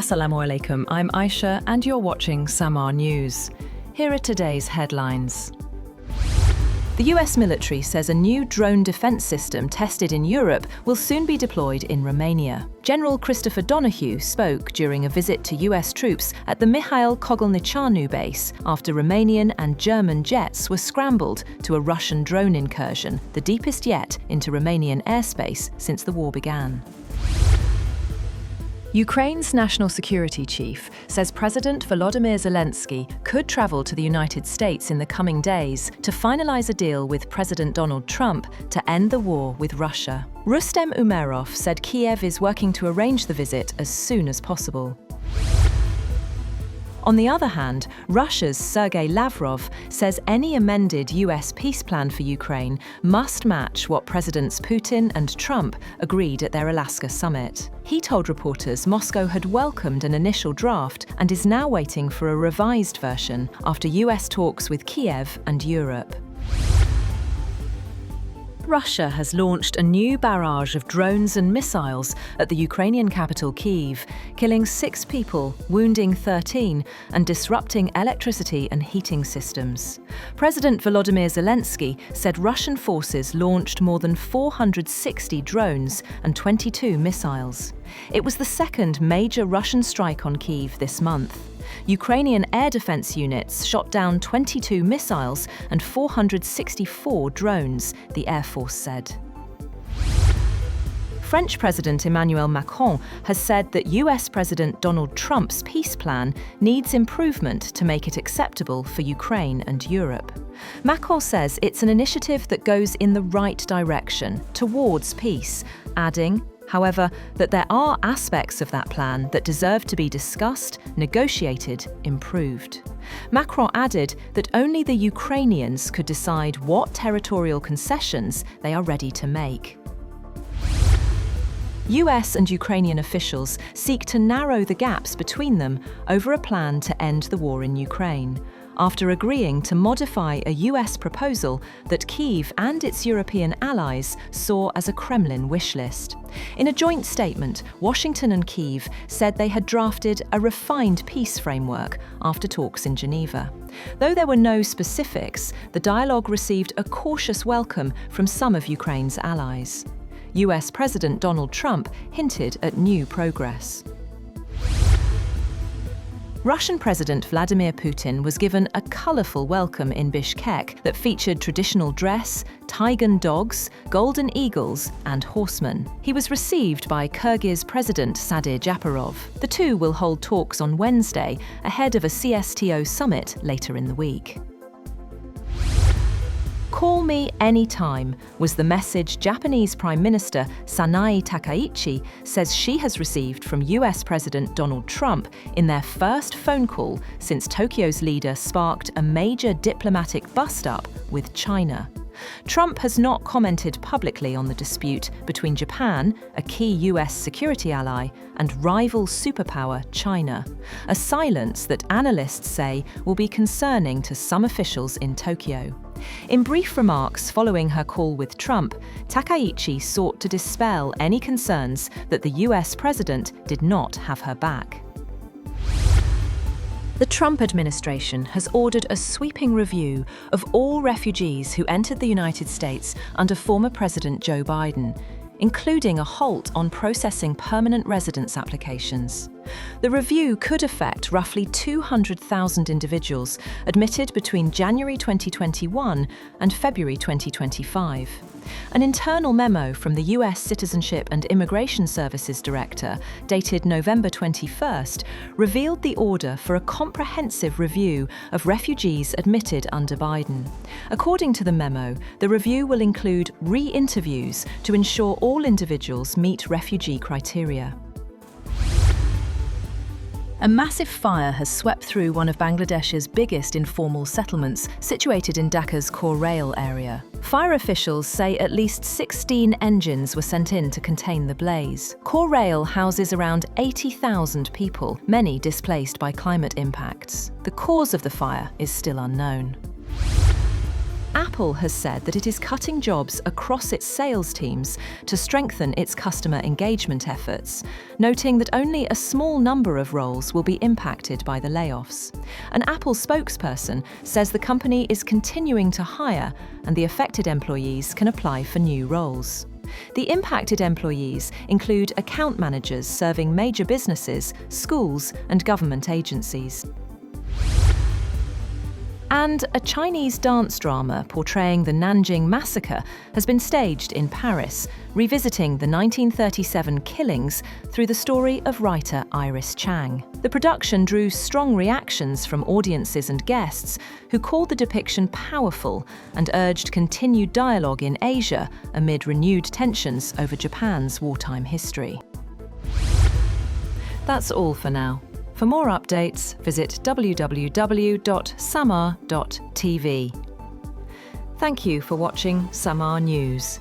Assalamu alaikum, I'm Aisha and you're watching Samar News. Here are today's headlines. The US military says a new drone defense system tested in Europe will soon be deployed in Romania. General Christopher Donahue spoke during a visit to US troops at the Mihail Kogolniceanu base after Romanian and German jets were scrambled to a Russian drone incursion, the deepest yet into Romanian airspace since the war began. Ukraine's national security chief says President Volodymyr Zelenskyy could travel to the United States in the coming days to finalize a deal with President Donald Trump to end the war with Russia. Rustem Umerov said Kyiv is working to arrange the visit as soon as possible. On the other hand, Russia's Sergei Lavrov says any amended US peace plan for Ukraine must match what Presidents Putin and Trump agreed at their Alaska summit. He told reporters Moscow had welcomed an initial draft and is now waiting for a revised version after US talks with Kyiv and Europe. Russia has launched a new barrage of drones and missiles at the Ukrainian capital Kyiv, killing 6 people, wounding 13, and disrupting electricity and heating systems. President Volodymyr Zelenskyy said Russian forces launched more than 460 drones and 22 missiles. It was the second major Russian strike on Kyiv this month. Ukrainian air defense units shot down 22 missiles and 464 drones, the Air Force said. French President Emmanuel Macron has said that US President Donald Trump's peace plan needs improvement to make it acceptable for Ukraine and Europe. Macron says it's an initiative that goes in the right direction, towards peace, adding, however, that there are aspects of that plan that deserve to be discussed, negotiated, improved. Macron added that only the Ukrainians could decide what territorial concessions they are ready to make. US and Ukrainian officials seek to narrow the gaps between them over a plan to end the war in Ukraine, after agreeing to modify a US proposal that Kyiv and its European allies saw as a Kremlin wish list. In a joint statement, Washington and Kyiv said they had drafted a refined peace framework after talks in Geneva. Though there were no specifics, the dialogue received a cautious welcome from some of Ukraine's allies. US President Donald Trump hinted at new progress. Russian President Vladimir Putin was given a colourful welcome in Bishkek that featured traditional dress, Taigan dogs, golden eagles and horsemen. He was received by Kyrgyz President Sadir Japarov. The two will hold talks on Wednesday ahead of a CSTO summit later in the week. "Call me anytime" was the message Japanese Prime Minister Sanae Takaichi says she has received from US President Donald Trump in their first phone call since Tokyo's leader sparked a major diplomatic bust-up with China. Trump has not commented publicly on the dispute between Japan, a key US security ally, and rival superpower China, a silence that analysts say will be concerning to some officials in Tokyo. In brief remarks following her call with Trump, Takaichi sought to dispel any concerns that the US president did not have her back. The Trump administration has ordered a sweeping review of all refugees who entered the United States under former President Joe Biden, including a halt on processing permanent residence applications. The review could affect roughly 200,000 individuals admitted between January 2021 and February 2025. An internal memo from the US Citizenship and Immigration Services Director, dated November 21st, revealed the order for a comprehensive review of refugees admitted under Biden. According to the memo, the review will include re-interviews to ensure all individuals meet refugee criteria. A massive fire has swept through one of Bangladesh's biggest informal settlements, situated in Dhaka's Core Rail area. Fire officials say at least 16 engines were sent in to contain the blaze. Core Rail houses around 80,000 people, many displaced by climate impacts. The cause of the fire is still unknown. Apple has said that it is cutting jobs across its sales teams to strengthen its customer engagement efforts, noting that only a small number of roles will be impacted by the layoffs. An Apple spokesperson says the company is continuing to hire and the affected employees can apply for new roles. The impacted employees include account managers serving major businesses, schools, and government agencies. And a Chinese dance drama portraying the Nanjing massacre has been staged in Paris, revisiting the 1937 killings through the story of writer Iris Chang. The production drew strong reactions from audiences and guests who called the depiction powerful and urged continued dialogue in Asia amid renewed tensions over Japan's wartime history. That's all for now. For more updates, visit www.samar.tv. Thank you for watching Samar News.